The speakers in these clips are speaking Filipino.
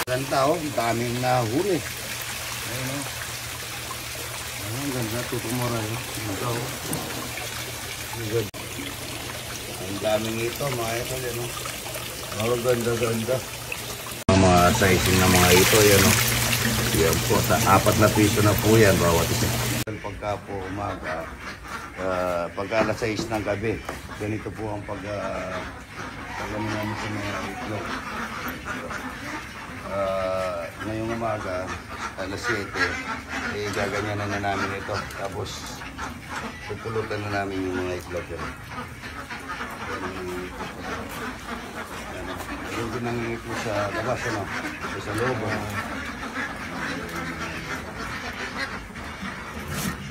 Ganda oh, daming nahuli. Ayun oh. Ang ganda, tutumura yun. Ganda oh. Ang daming ito, mga ito yan oh. Ang ganda. Mga sizing ng mga ito yan oh. Yan po, sa 4 na piso na po yan bawat isa. Pagka po umaga, pagka alas 6 ng gabi, ganito po ang pag-ano namin sa mga itlog. Ngayong umaga, alas 7, gaganyanan na namin ito. Tapos, pupulutan na namin yung mga itlog. Yung ginangin ito sa labas, ano? Sa loob.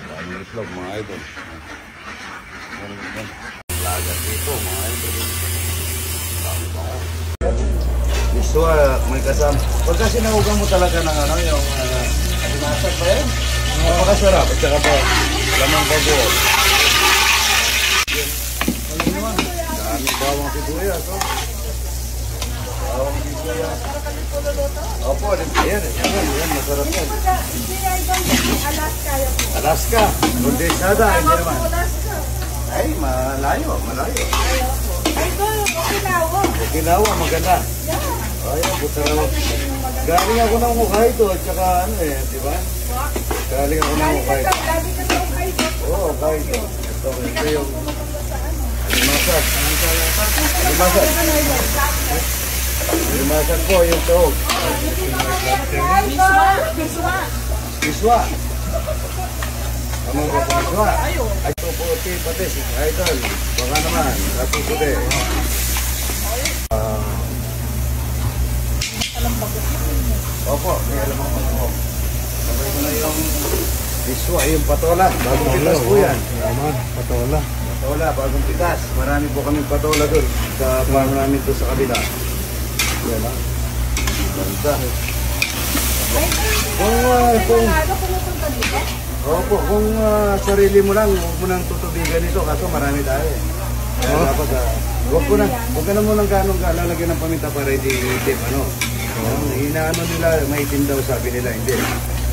Daming itlog, mga idol. Lagat dito, mga idol. So, may kasama. Pagka sinahugan mo talaga ng ano, yung alimasag ba yan? Napakasarap. At saka po, lamang bago. Dami bawang sibuyas. Bawang sibuyas. Opo, yan. Masarap yan. Alaska. Kondensada, hindi naman. Ay, malayo. Ay, Okinawa. Okinawa, maganda. Ayan, Butaraw. Galing ako ng Hokkaido at saka ano di ba? Galing ako ng Hokkaido. Lagi ka sa Hokkaido. Oo, Hokkaido. Ito yung alimasag po, yung tuhog. Iswa. Ano ba po iswa? Ay, ito po, patis. Idol. Baka naman, tapos po din. Opo, may alam ako po. Sabay ko na yung iswa, yung patola. Bagong pitas po yan. Patola. Patola, bagong pitas. Marami po kaming patola doon. Sa farm namin doon sa kabila. Yan ha. Ganda. Kung sarili mo lang, huwag mo nang tutubigan ito. Kaso marami tayo eh. Kaya dapat huwag ka na mo lang ganong lalagyan ng paminta para hindi itip. Inaano nila, maitim daw sabi nila, hindi.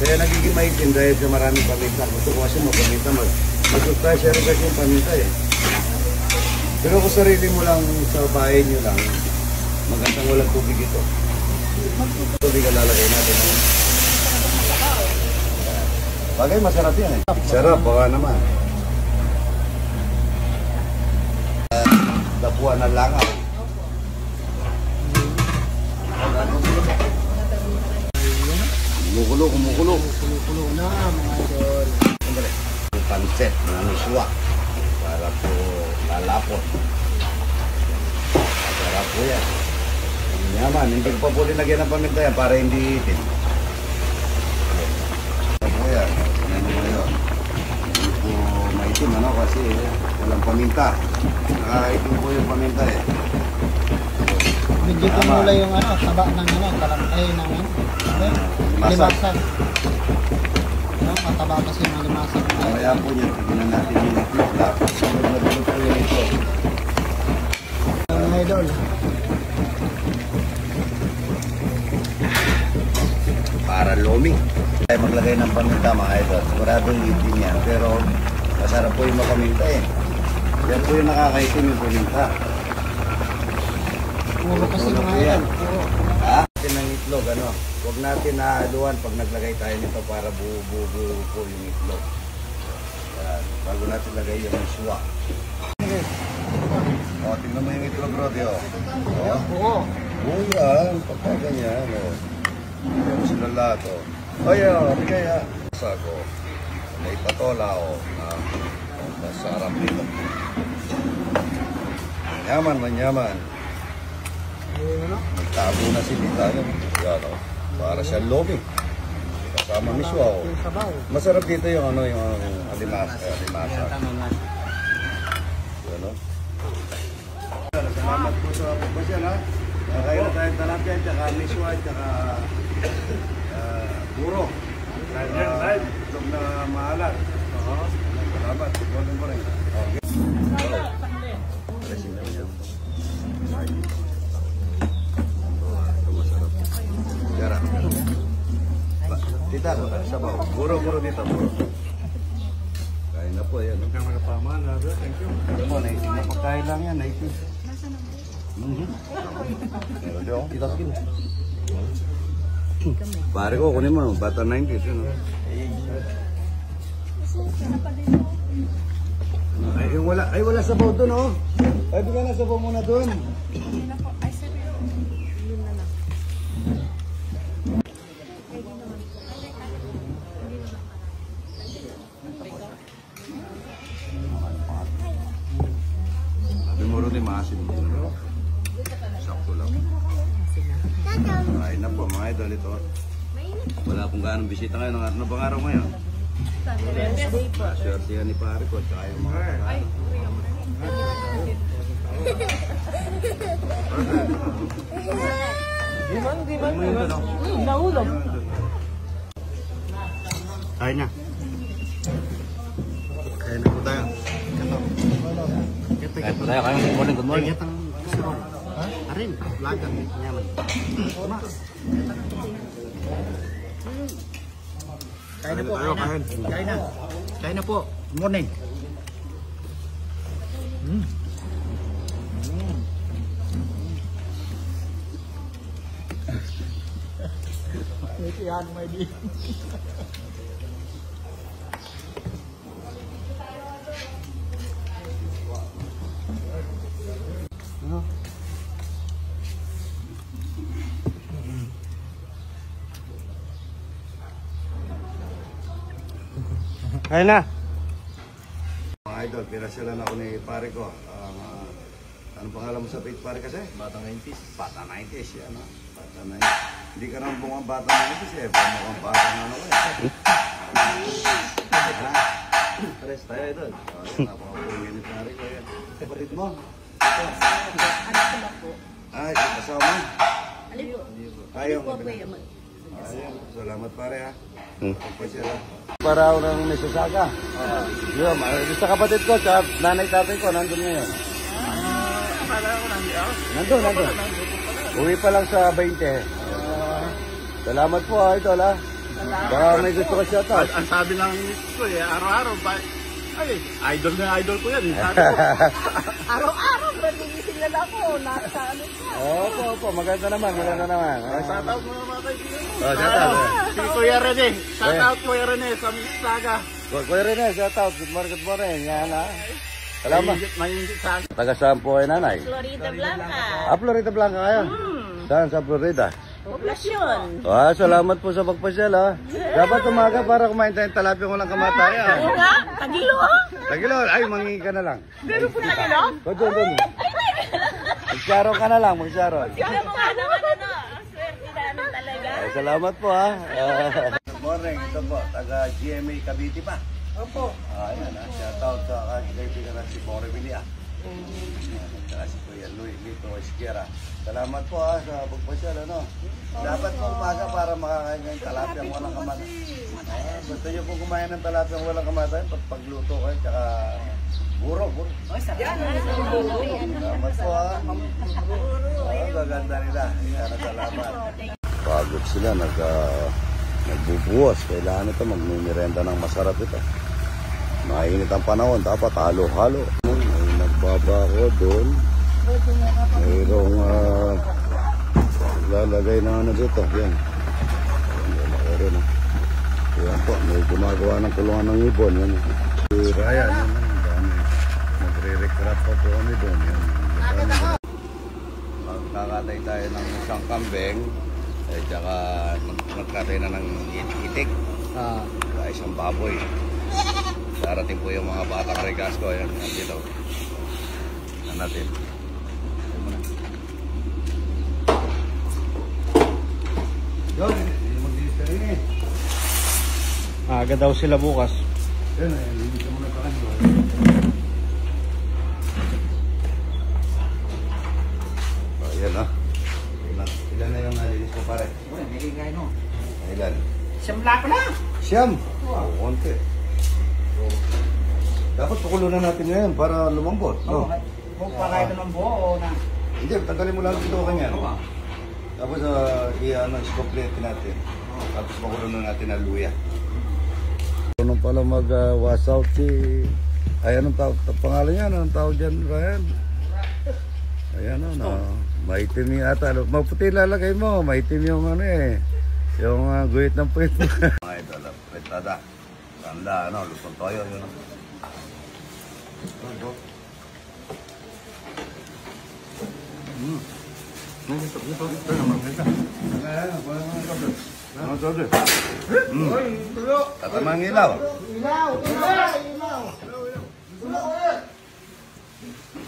Kaya nagiging maitim dahil sa maraming paminta. Gusto ko kasi mo paminta, mag-subscribe rin kasi yung paminta eh. Pero kung sarili mo lang sa bahay nyo lang, magandang walang tubig ito. Tubig ang lalagay natin. Bagay masarap yan eh. Sarap, baka naman. Dapuan na langaw. Kumukulo na mga idol. Panset na miswa para po lalapot. Sarap po yan. Yaman, hindi pa po linagyan ng paminta yan para hindi itin. Sarap po yan. Hindi po maitim kasi walang paminta. Nakaitim po yung paminta eh. Medyo tumula yung taba ng kalangkay ng limasan. Mataba kasi yung limasan. Kaya po niya, tignan natin yung itlog. Sunod-sunod po yung itlog. Mga idol. Para lomi. Ay maglagay ng paminta mga idol. Siguradong itin yan. Pero masarap po yung makaminta eh. Yan po yung nakakaitim yung paminta. Puro kasi mga idol. Ng itlog, huwag natin naaluan pag naglagay tayo nito para buo po yung itlog. Bago natin lagay yung iswa. Tingnan mo yung itlog, Rodi. Oo. Oo yan, pagka ganyan. Yan sila lahat. Bigay ha. Sago. May patola masarap nito. Manyaman. Magtago na sila tayo. Yan para sa lomi. Sama miswa oh. Yung sabaw. Masarap dito yung ano, yung alimasa. Tama nga. Ano? Salamat po sa pagpasyan ha. Kaya na tayong talapyan, tsaka miswa, tsaka puro. Itong na maalat. Salamat. Tignan mo rin. Okay. Dressing lang yan. Ito masarap. Gara. Tita, sabaw. Puro dito. Puro. Kain na po yan. Thank you. Alam mo, napakain lang yan. Naipis. Tita, sige. Pare ko, kunin mo. Bata 90s. Yun, Ay, wala sabaw doon, oh. Ay, bigyan na sabaw muna doon. Demoro din maasin mo. Sakto lang. Ay na po, mga idol ito. Wala pong ganong bisita ngayon. Ano bang araw ngayon? Swerte ni pare ko, tsaka yung mga Nahulog. Kain na. Kain na po tayo. Kain po tayo. Good morning, good morning. Arin, lagan. Nyaman. Kain na po, kain na. Kain na po. Good morning. Yan, may di. Kain na. Mga idol, pinasyalan ako ni pare ko. Ano pangalan mo sa page pare kasi? Bata 90s. Bata 90s, yan ha. Bata 90s. Hindi ka naman bungang bata 90s eh. Pamukhang bata nga ano eh. Pares tayo idol. Napakapulungin ni pare ko yan. Kapatid mo? Ito. Anak ko lang po. Ay, kasama mo? Alin po? Ayaw. Po po yung Ayun, salamat pare ha. Para ako ng Mississauga. Yun, sa kapatid ko, sa nanay tatay ko, nandun ngayon. Akala ko nandiyan. Nandun. Uwi pa lang sa 20. Salamat po ha, idol ha. Baka may gusto ka shoutout. Ang sabi lang ko eh, araw-araw ba? Ay, idol na idol ko yan. Sabi ko. araw-araw, nagigising na lang ako. Nasa ano ka? Opo, maganda naman. Shoutout mo na mga kaibigan mo. Shoutout. Si Kuya Rene. Shoutout Kuya Rene sa Mississauga. Kuya Rene, shoutout. Good morning. Yan ha. Salamat. Mayingit sa akin. Taga saan po ay nanay? Florida Blanca. Florida Blanca kayo? Saan sa Florida? Poblasyon. Salamat po sa pagpasyal ha. Dapat umaga para kumain tayong talapia walang kamatayan. Oo nga, Tagilo ha? Tagilo, ay mangingi ka na lang. Pero po Tagilo? Doon. Magsyaro ka na lang, magsyaro. Kaya mo nga naman ano, swerte namin talaga. Ay, salamat po ha. Good morning, ito po, taga GMA Cavite pa. Opo. Ayan ha, shoutout sa kaibigan na si Bore Villia. Saka si Kuya Luis Lito Esquera. Salamat po ha sa pagpasyal ano. Dapat po umaga para makakain ng talapia walang kamatayan. Gusto nyo po kumain ng talapia walang kamatayan pagluto kayo tsaka buro. Salamat po ha. Gaganda nila. Salamat. Pagod sila, nagbubuwas. Kailangan ito magmimirenda ng masarap ito. Mainit ang panahon, dapat halo-halo. May nagbaba ko doon. Mayroong lalagay na ano dito. Yan. Yan. Yan po, may gumagawa ng kulungan ng ibon. Yan. Raya, yan. Magre-recraft pa po kami doon. Yan. Magkakatay tayo ng isang kambing. At saka nagkatay na ng itik. Isang baboy. Darating po yung mga batang regasko. Ayan, dito. Yan natin. Yun, mag-dilis ka rin eh. Aga daw sila bukas. Yan, linis mo na pa kanyo. Ayan ah. Ilan na yung nalinis mo pare? Uy, may kaya no. Ilan? Siyam lang pala. Siyam. Konti. Dapat pakulunan natin ngayon para lumambot. No? Kung pakain ng buo o na. Hindi, tanggalin mo lang ito kanya. No? Tapos i-complete natin. Tapos pakulunan natin ang luya. Ano pala mag-wash out si... Ay, anong pangalan niya? Anong tawag dyan, Ryan? Ayan o, maitim yung ata. Maputi lalagay mo, maitim yung ano eh. Yung guhit ng puwit mo. Mga ito, fritada. Tanda, ano, lutong toyo. Yun. Ano to doon? Tatamang ilaw. Ilaw.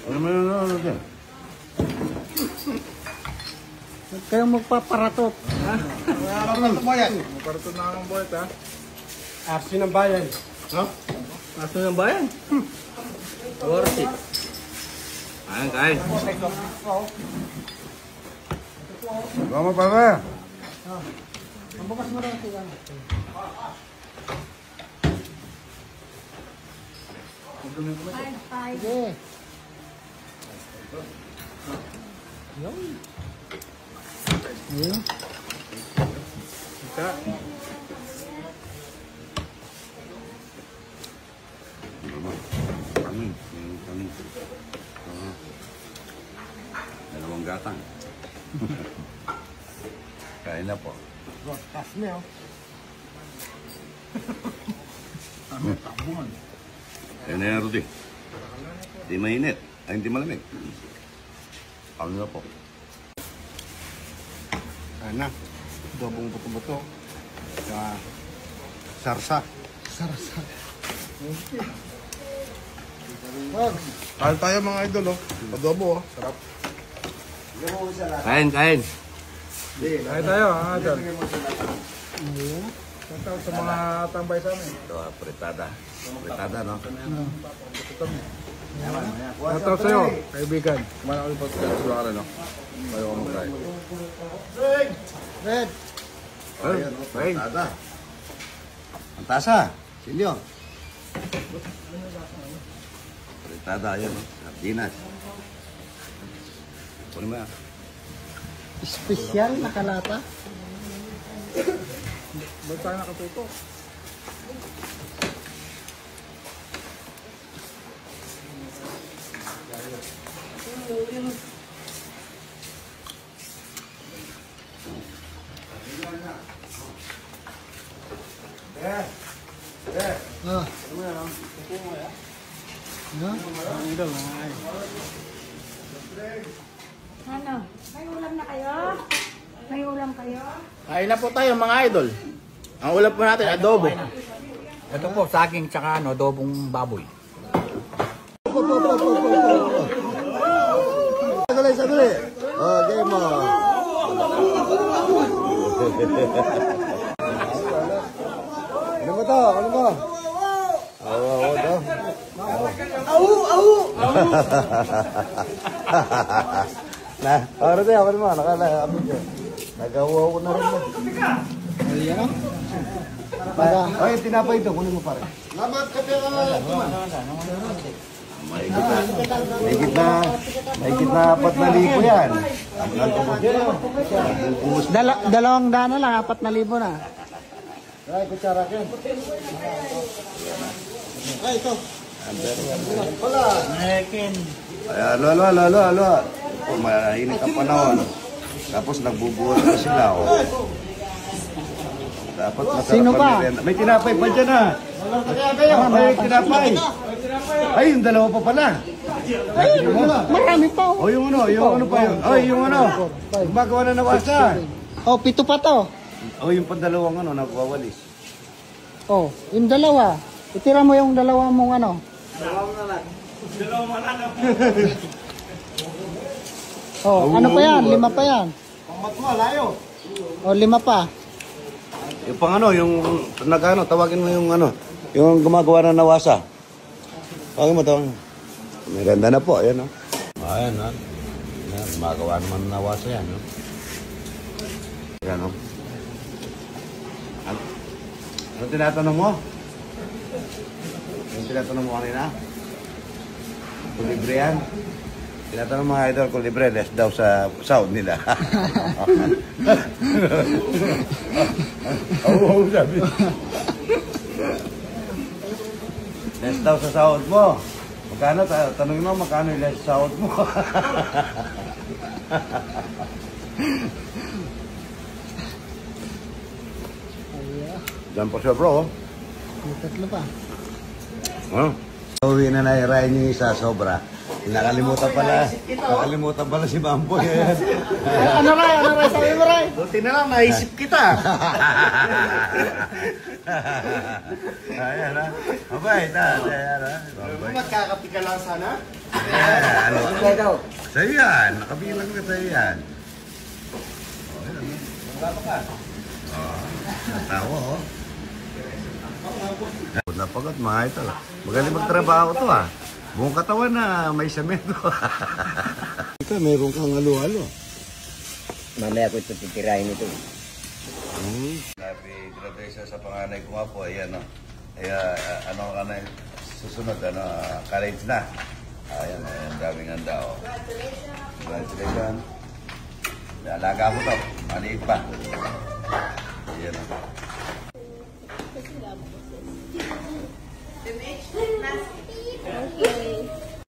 Ano mo yun? Ano doon? Huwag kayong magpaparatot. Parato bayan. Parato na ang boyet ha. Arsi ng bayan. Ha? Arsi ng bayan. Worth it. Ayan, kain. Vamos pa ba? Ang bukas mo rin sila. Sige. Yun. Yun. Ika. Kami. Dalawang gatang. Kain na po. Tas mo yun. Yan na yan, Rudy. Hindi mainit. Ay, hindi malamig. Ano na po? Ayan na. Dobong buto-buto. Sarsa. Sarasa. Kain tayo mga idol oh. Adobo oh. Sarap. Kain. Kain tayo mga idol. Shoutout sa mga tambay sa amin. Ito, fritada. Fritada, no? Shoutout sa'yo, kaibigan. Kumain ako yung pagkakas ko lang no? Bayo ka mag-try. Red. Ayan, no? Fritada. Ang tasa. Silyo. Fritada, ayan, no? Sardinas. Kunin mo yan. Espesyal na kalata. Ba't tayo nakatuto? Ah. Ano? May ulam na kayo? May ulam kayo? Kain na po tayo mga idol. Ang ulam po natin, adobo. Ito po, saging tsaka adobong baboy. Sandali. Oh, game mo. Ano ba to? Ano ba? Oo, daw. Na, ora tayo, ano mo? Nakala-abot ko. Nagawa ko na rin mo. Ayan. Ay, tinapay ito. Kunin mo pare. Lamat ka May gitna 4,000 yan. Dalawang daan na lang, 4,000 na. Ay, kutsara ka. Ay, ito. Wala. Mekin. Ay, alo. Oh, mainit ang panahon. Tapos nagbubuhat na sila. Oh. Dapat masarap. Sino pa? May tinapay pa dyan ah. May tinapay. Ay, yung dalawa pa pala. Marami pa. Oh, yung ano pa yun. Oh, yung ano. Gumagawa na nawasa. Oh, 7 pa to. Oh, yung pandalawang ano, nagwawalis. Oh, yung dalawa. Itira mo yung dalawa mong ano. Oh, ano pa yan? 5 pa yan. Pangmat mo, layo. Oh, 5 pa. Yung pang ano, yung nagano, tawagin mo yung ano, yung gumagawa ng nawasa. Tawagin mo, tawagin mo. Merenda na po, ayan o. Ayan ha. Ayan, gumagawa naman ng nawasa yan, no? Ayan o. Ano tinatanong mo? Yung tinatanong mo kanina? Kung libre yan? Tinatanong mga idol kung libre, less daw sa sound nila. Oo, sabi. Less daw sa sahod mo. Magkano? Tanongin mo, magkano yung less sa sahod mo? Diyan po siya, bro. May tatlo pa. Uwi na na yung ride niyo isa, sobra. Nakalimutan pala si Mamboy. Ano Ray? Sabi mo Ray? Buti na lang, naisip kita. Ayan ha. Mabay, ayan ha. Mamboy. Magkakapi ka lang sana? Ayan, ano? Sa'yo yan. Nakabilang na sa'yo yan. O, ayan. Magkapa ka. O, tawa o. Napagod mga ito. Magaling magtrabaho to ah. Buong katawan na may semento. Ito, meron kang halo-halo. Mamaya ko ito titirahin ito. Happy graduation sa panganay ko nga po. Ayan o. Kaya ano susunod, college na. Ayan, ang daming handa o. Congratulations. Alaga ko to. Maliit pa. Ayan o. Okay.